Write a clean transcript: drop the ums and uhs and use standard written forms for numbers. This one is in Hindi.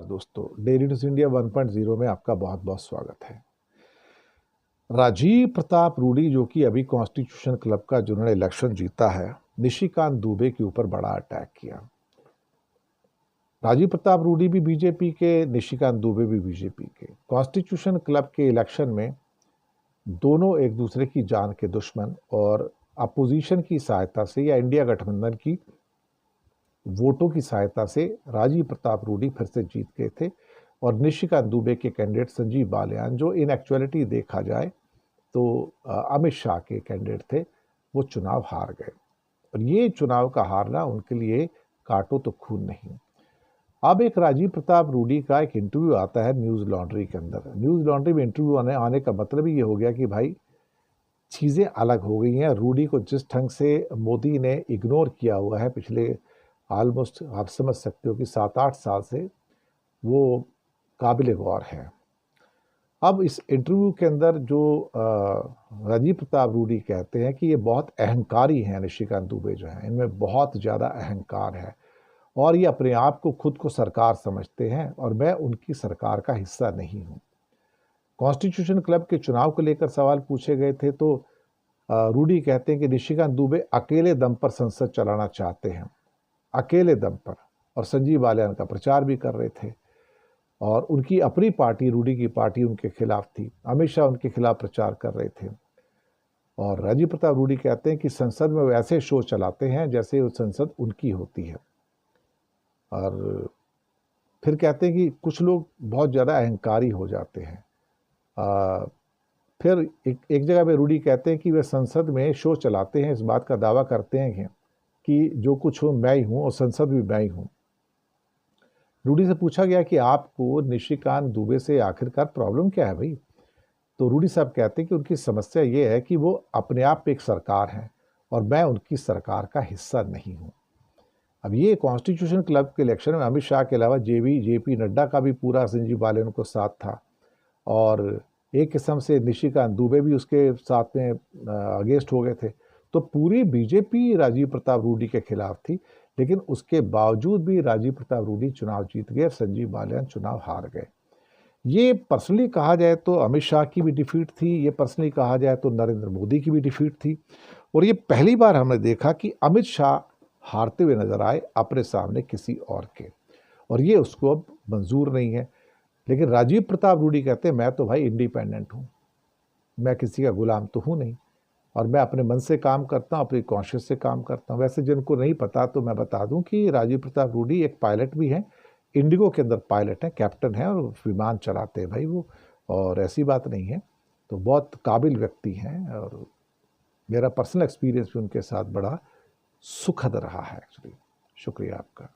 नमस्कार दोस्तों, डेली न्यूज इंडिया 1.0 में आपका बहुत बहुत स्वागत है। राजीव प्रताप रूडी जो कि अभी कॉन्स्टिट्यूशन क्लब का जिन्होंने इलेक्शन जीता है, निशिकांत दुबे के ऊपर बड़ा अटैक किया। राजीव प्रताप रूडी भी बीजेपी के, निशिकांत दुबे भी बीजेपी के। कॉन्स्टिट्यूशन क्लब के इलेक्शन में दोनों एक दूसरे की जान के दुश्मन और अपोजिशन की सहायता से या इंडिया गठबंधन की वोटों की सहायता से राजीव प्रताप रूडी फिर से जीत गए थे और निशिकांत दुबे के कैंडिडेट संजीव बालियान, जो इन एक्चुअलिटी देखा जाए तो अमित शाह के कैंडिडेट थे, वो चुनाव हार गए। और ये चुनाव का हारना उनके लिए काटो तो खून नहीं। अब एक राजीव प्रताप रूडी का एक इंटरव्यू आता है न्यूज़ लॉन्ड्री के अंदर। न्यूज़ लॉन्ड्री में इंटरव्यू आने का मतलब ये हो गया कि भाई चीज़ें अलग हो गई हैं। रूडी को जिस ढंग से मोदी ने इग्नोर किया हुआ है पिछले ऑलमोस्ट, आप समझ सकते हो कि 7-8 साल से, वो काबिल गौर है। अब इस इंटरव्यू के अंदर जो राजीव प्रताप रूडी कहते हैं कि ये बहुत अहंकारी हैं, निशिकांत दुबे जो हैं, इनमें बहुत ज़्यादा अहंकार है और ये अपने आप को खुद को सरकार समझते हैं और मैं उनकी सरकार का हिस्सा नहीं हूँ। कॉन्स्टिट्यूशन क्लब के चुनाव को लेकर सवाल पूछे गए थे तो रूडी कहते हैं कि निशिकांत दुबे अकेले दम पर संसद चलाना चाहते हैं, अकेले दम पर, और संजीव बालियान का प्रचार भी कर रहे थे और उनकी अपनी पार्टी, रूडी की पार्टी, उनके खिलाफ थी। अमित शाह उनके खिलाफ प्रचार कर रहे थे। और राजीव प्रताप रूडी कहते हैं कि संसद में वो ऐसे शो चलाते हैं जैसे वो संसद उनकी होती है। और फिर कहते हैं कि कुछ लोग बहुत ज़्यादा अहंकारी हो जाते हैं। फिर एक जगह पे रूडी कहते हैं कि वे संसद में शो चलाते हैं, इस बात का दावा करते हैं कि जो कुछ हो मैं ही हूँ और संसद भी मैं ही हूँ। रूडी से पूछा गया कि आपको निशिकांत दुबे से आखिरकार प्रॉब्लम क्या है भाई? तो रूडी साहब कहते हैं कि उनकी समस्या ये है कि वो अपने आप पे एक सरकार है और मैं उनकी सरकार का हिस्सा नहीं हूँ। अब ये कॉन्स्टिट्यूशन क्लब के इलेक्शन में अमित शाह के अलावा जेपी नड्डा का भी पूरा संजीव बालियान को साथ था और एक किस्म से निशिकांत दुबे भी उसके साथ में अगेंस्ट हो गए थे। तो पूरी बीजेपी राजीव प्रताप रूडी के खिलाफ थी, लेकिन उसके बावजूद भी राजीव प्रताप रूडी चुनाव जीत गए, संजीव बालियान चुनाव हार गए। ये पर्सनली कहा जाए तो अमित शाह की भी डिफीट थी, ये पर्सनली कहा जाए तो नरेंद्र मोदी की भी डिफीट थी और ये पहली बार हमने देखा कि अमित शाह हारते हुए नजर आए अपने सामने किसी और के, और ये उसको अब मंजूर नहीं है। लेकिन राजीव प्रताप रूडी कहते हैं मैं तो भाई इंडिपेंडेंट हूँ, मैं किसी का गुलाम तो हूँ नहीं और मैं अपने मन से काम करता हूँ, अपनी कॉन्शियस से काम करता हूँ। वैसे जिनको नहीं पता तो मैं बता दूं कि राजीव प्रताप रूडी एक पायलट भी हैं, इंडिगो के अंदर पायलट हैं, कैप्टन हैं और विमान चलाते हैं भाई वो, और ऐसी बात नहीं है। तो बहुत काबिल व्यक्ति हैं और मेरा पर्सनल एक्सपीरियंस भी उनके साथ बड़ा सुखद रहा है एक्चुअली। शुक्रिया आपका।